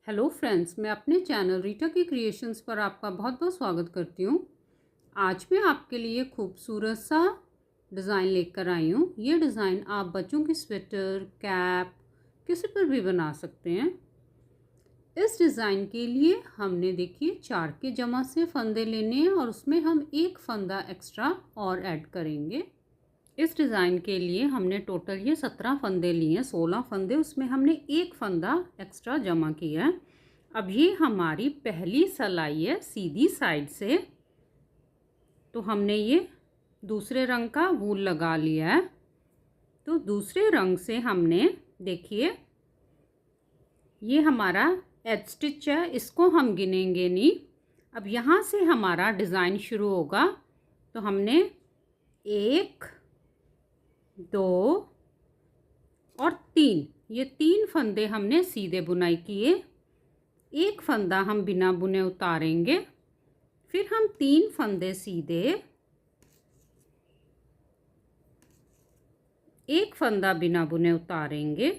Hello friends, मैं अपने channel Rita की क्रिएशंस पर आपका बहुत बहुत स्वागत करती हूँ। आज मैं आपके लिए खूबसूरत सा डिज़ाइन लेकर आई हूँ। ये डिज़ाइन आप बच्चों की स्वेटर, कैप किसी पर भी बना सकते हैं। इस डिज़ाइन के लिए हमने देखिए 4 के जमा से फंदे लेने हैं और उसमें हम एक फंदा एक्स्ट्रा और ऐड करेंगे। इस डिज़ाइन के लिए हमने टोटल ये 17 फंदे लिए हैं। 16 फंदे, उसमें हमने एक फंदा एक्स्ट्रा जमा किया है। अब ये हमारी पहली सिलाई है सीधी साइड से, तो हमने ये दूसरे रंग का वूल लगा लिया है। तो दूसरे रंग से हमने देखिए ये हमारा एज स्टिच है, इसको हम गिनेंगे नहीं। अब यहाँ से हमारा डिज़ाइन शुरू होगा। तो हमने 1, 2 और 3, ये 3 फंदे हमने सीधे बुनाई किए। एक फंदा हम बिना बुने उतारेंगे, फिर हम 3 फंदे सीधे, एक फंदा बिना बुने उतारेंगे,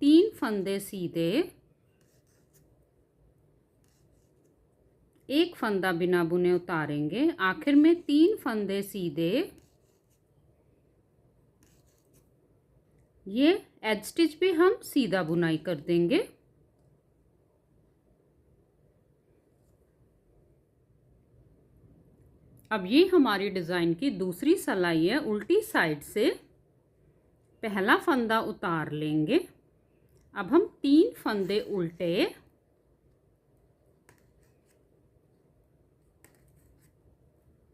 3 फंदे सीधे, एक फंदा बिना बुने उतारेंगे, आखिर में 3 फंदे सीधे। ये एज स्टिच भी हम सीधा बुनाई कर देंगे। अब ये हमारी डिज़ाइन की दूसरी सिलाई है। उल्टी साइड से पहला फंदा उतार लेंगे। अब हम 3 फंदे उल्टे,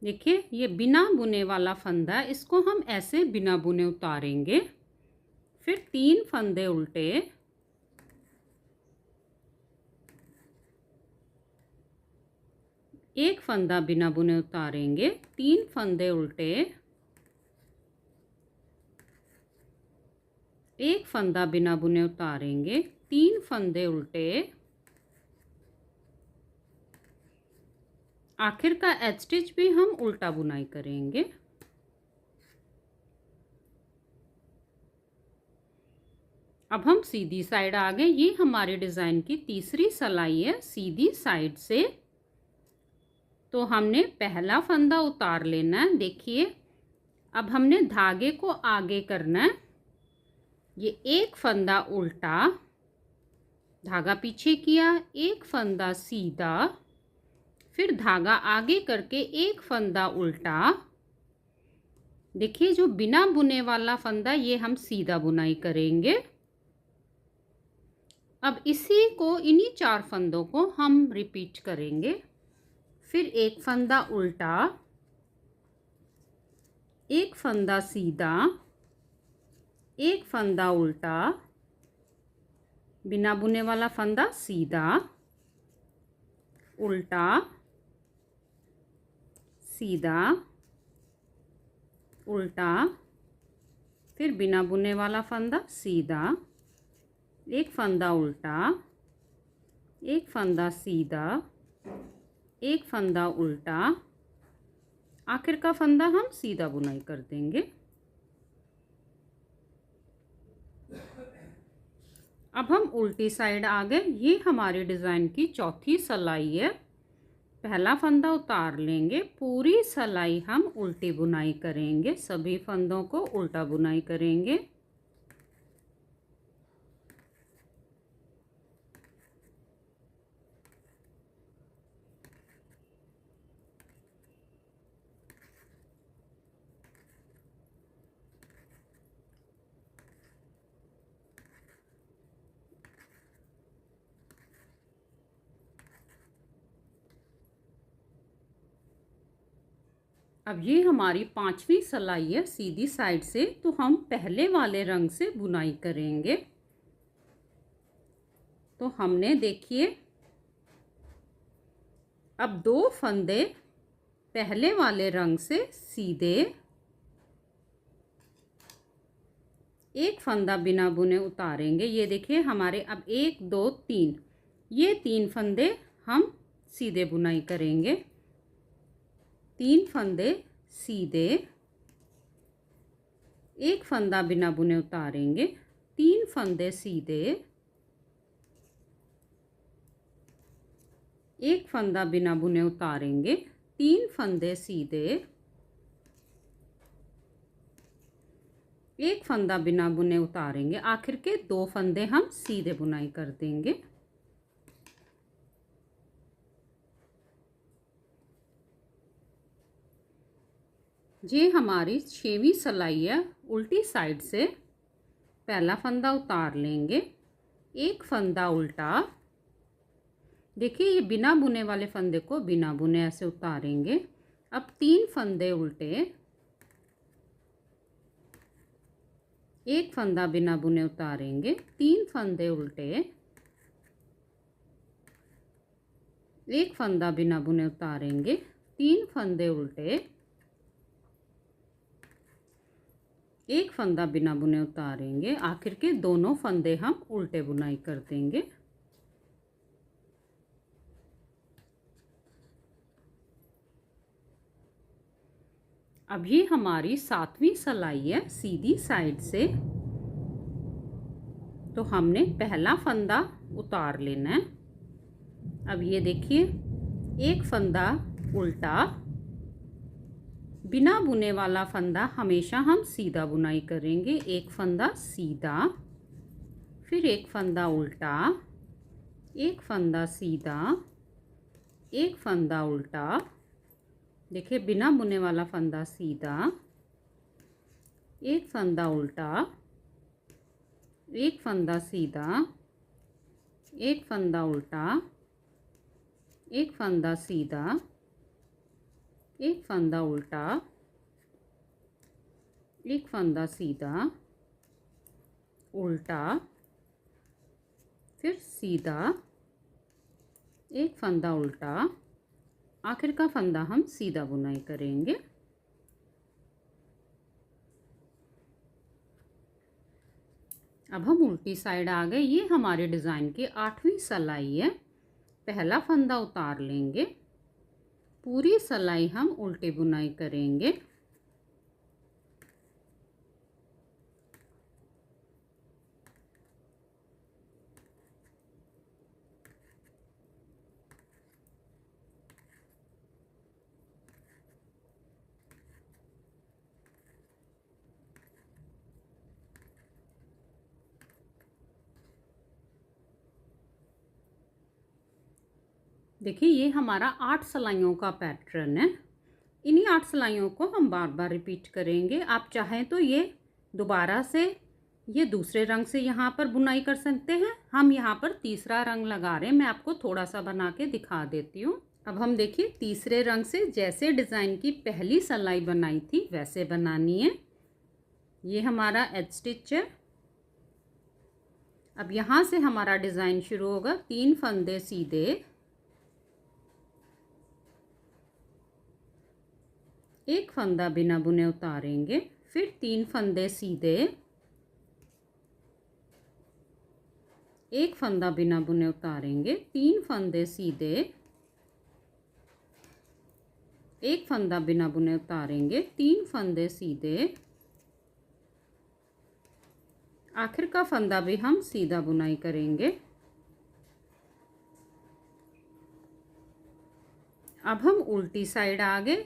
देखिए ये बिना बुने वाला फंदा, इसको हम ऐसे बिना बुने उतारेंगे। फिर 3 फंदे उल्टे, एक फंदा बिना बुने उतारेंगे, 3 फंदे उल्टे, एक फंदा बिना बुने उतारेंगे, 3 फंदे उल्टे, आखिर का एज स्टिच भी हम उल्टा बुनाई करेंगे। अब हम सीधी साइड आ गए। ये हमारे डिज़ाइन की तीसरी सिलाई है सीधी साइड से। तो हमने पहला फंदा उतार लेना है। देखिए अब हमने धागे को आगे करना है। ये एक फंदा उल्टा, धागा पीछे किया, एक फंदा सीधा, फिर धागा आगे करके एक फंदा उल्टा। देखिए जो बिना बुने वाला फंदा, ये हम सीधा बुनाई करेंगे। अब इसी को, इन्हीं 4 फंदों को हम रिपीट करेंगे। फिर एक फंदा उल्टा, एक फंदा सीधा, एक फंदा उल्टा, बिना बुने वाला फंदा सीधा, उल्टा, सीधा, उल्टा, फिर बिना बुने वाला फंदा सीधा, एक फंदा उल्टा, एक फंदा सीधा, एक फंदा उल्टा, आखिर का फंदा हम सीधा बुनाई कर देंगे। अब हम उल्टी साइड आ गए। ये हमारे डिज़ाइन की चौथी सिलाई है। पहला फंदा उतार लेंगे, पूरी सिलाई हम उल्टी बुनाई करेंगे, सभी फंदों को उल्टा बुनाई करेंगे। अब ये हमारी 5वीं सिलाई है सीधी साइड से। तो हम पहले वाले रंग से बुनाई करेंगे। तो हमने देखिए अब 2 फंदे पहले वाले रंग से सीधे, एक फंदा बिना बुने उतारेंगे। ये देखिए हमारे अब 1, 2, 3, ये 3 फंदे हम सीधे बुनाई करेंगे। 3 फंदे सीधे, एक फंदा बिना बुने उतारेंगे, 3 फंदे सीधे, एक फंदा बिना बुने उतारेंगे, 3 फंदे सीधे, एक फंदा बिना बुने उतारेंगे, आखिर के 2 फंदे हम सीधे बुनाई कर देंगे। ये हमारी 6वीं सिलाई है। उल्टी साइड से पहला फंदा उतार लेंगे, एक फंदा उल्टा, देखिए ये बिना बुने वाले फंदे को बिना बुने ऐसे उतारेंगे। अब 3 फंदे उल्टे, एक फंदा बिना बुने उतारेंगे, 3 फंदे उल्टे, एक फंदा बिना बुने उतारेंगे, 3 फंदे उल्टे, एक फंदा बिना बुने उतारेंगे, आखिर के दोनों फंदे हम उल्टे बुनाई कर देंगे। अब ये हमारी 7वीं सिलाई है सीधी साइड से। तो हमने पहला फंदा उतार लेना है। अब ये देखिए, एक फंदा उल्टा, बिना बुने वाला फंदा हमेशा हम सीधा बुनाई करेंगे। एक फंदा सीधा, फिर एक फंदा उल्टा, एक फंदा सीधा, एक फंदा उल्टा, देखिए बिना बुने वाला फंदा सीधा, एक फंदा उल्टा, एक फंदा सीधा, एक फंदा उल्टा, एक फंदा सीधा, एक फंदा उल्टा, एक फंदा सीधा, उल्टा, फिर सीधा, एक फंदा उल्टा, आखिर का फंदा हम सीधा बुनाई करेंगे। अब हम उल्टी साइड आ गए। ये हमारे डिज़ाइन की 8वीं सिलाई है। पहला फंदा उतार लेंगे, पूरी सिलाई हम उल्टी बुनाई करेंगे। देखिए ये हमारा 8 सिलाइयों का पैटर्न है। इन्हीं 8 सिलाइयों को हम बार बार रिपीट करेंगे। आप चाहें तो ये दोबारा से ये दूसरे रंग से यहाँ पर बुनाई कर सकते हैं। हम यहाँ पर तीसरा रंग लगा रहे हैं, मैं आपको थोड़ा सा बना के दिखा देती हूँ। अब हम देखिए तीसरे रंग से जैसे डिज़ाइन की पहली सिलाई बनाई थी वैसे बनानी है। ये हमारा एज स्टिच है। अब यहाँ से हमारा डिज़ाइन शुरू होगा। 3 फंदे सीधे, एक फंदा बिना बुने उतारेंगे, फिर 3 फंदे सीधे, एक फंदा बिना बुने उतारेंगे, 3 फंदे सीधे, एक फंदा बिना बुने उतारेंगे, 3 फंदे सीधे, आखिर का फंदा भी हम सीधा बुनाई करेंगे। अब हम उल्टी साइड आ गए।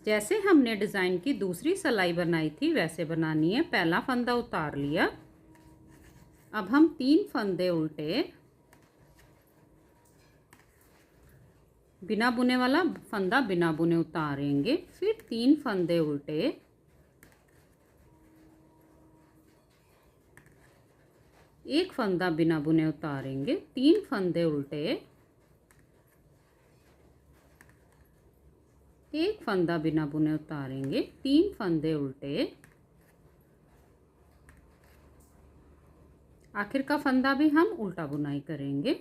जैसे हमने डिज़ाइन की दूसरी सिलाई बनाई थी वैसे बनानी है। पहला फंदा उतार लिया। अब हम 3 फंदे उल्टे, बिना बुने वाला फंदा बिना बुने उतारेंगे, फिर 3 फंदे उल्टे, एक फंदा बिना बुने उतारेंगे, 3 फंदे उल्टे, एक फंदा बिना बुने उतारेंगे, 3 फंदे उल्टे, आखिर का फंदा भी हम उल्टा बुनाई करेंगे।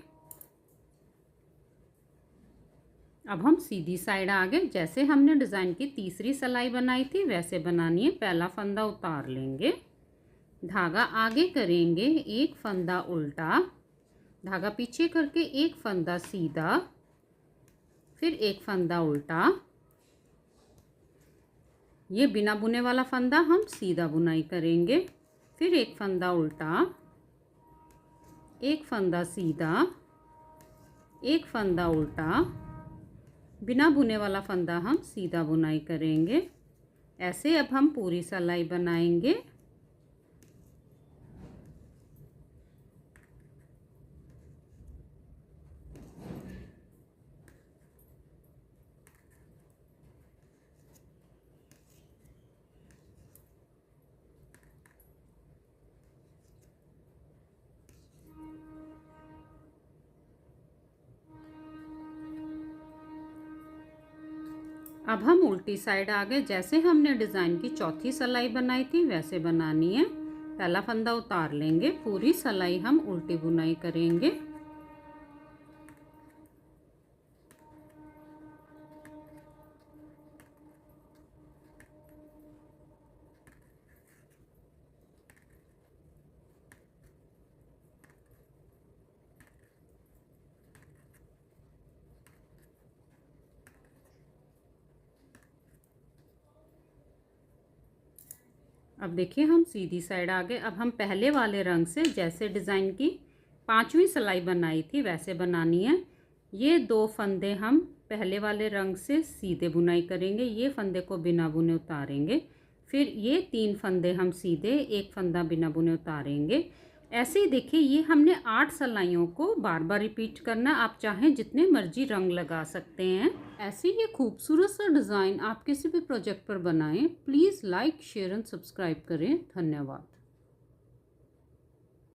अब हम सीधी साइड आ गए। जैसे हमने डिज़ाइन की तीसरी सिलाई बनाई थी वैसे बनानी है। पहला फंदा उतार लेंगे, धागा आगे करेंगे, एक फंदा उल्टा, धागा पीछे करके एक फंदा सीधा, फिर एक फंदा उल्टा। ये बिना बुने वाला फंदा हम सीधा बुनाई करेंगे, फिर एक फंदा उल्टा, एक फंदा सीधा, एक फंदा उल्टा, बिना बुने वाला फंदा हम सीधा बुनाई करेंगे। ऐसे अब हम पूरी सिलाई बनाएंगे। अब हम उल्टी साइड आ गए। जैसे हमने डिज़ाइन की चौथी सिलाई बनाई थी वैसे बनानी है। पहला फंदा उतार लेंगे, पूरी सिलाई हम उल्टी बुनाई करेंगे। अब देखिए हम सीधी साइड आ गए। अब हम पहले वाले रंग से जैसे डिज़ाइन की 5वीं सिलाई बनाई थी वैसे बनानी है। ये 2 फंदे हम पहले वाले रंग से सीधे बुनाई करेंगे, ये फंदे को बिना बुने उतारेंगे। फिर ये 3 फंदे हम सीधे, एक फंदा बिना बुने उतारेंगे। ऐसे ही देखिए ये हमने 8 सिलाइयों को बार बार रिपीट करना। आप चाहें जितने मर्जी रंग लगा सकते हैं। ऐसे ये खूबसूरत सा डिज़ाइन आप किसी भी प्रोजेक्ट पर बनाएं। Please like, share and subscribe करें। धन्यवाद।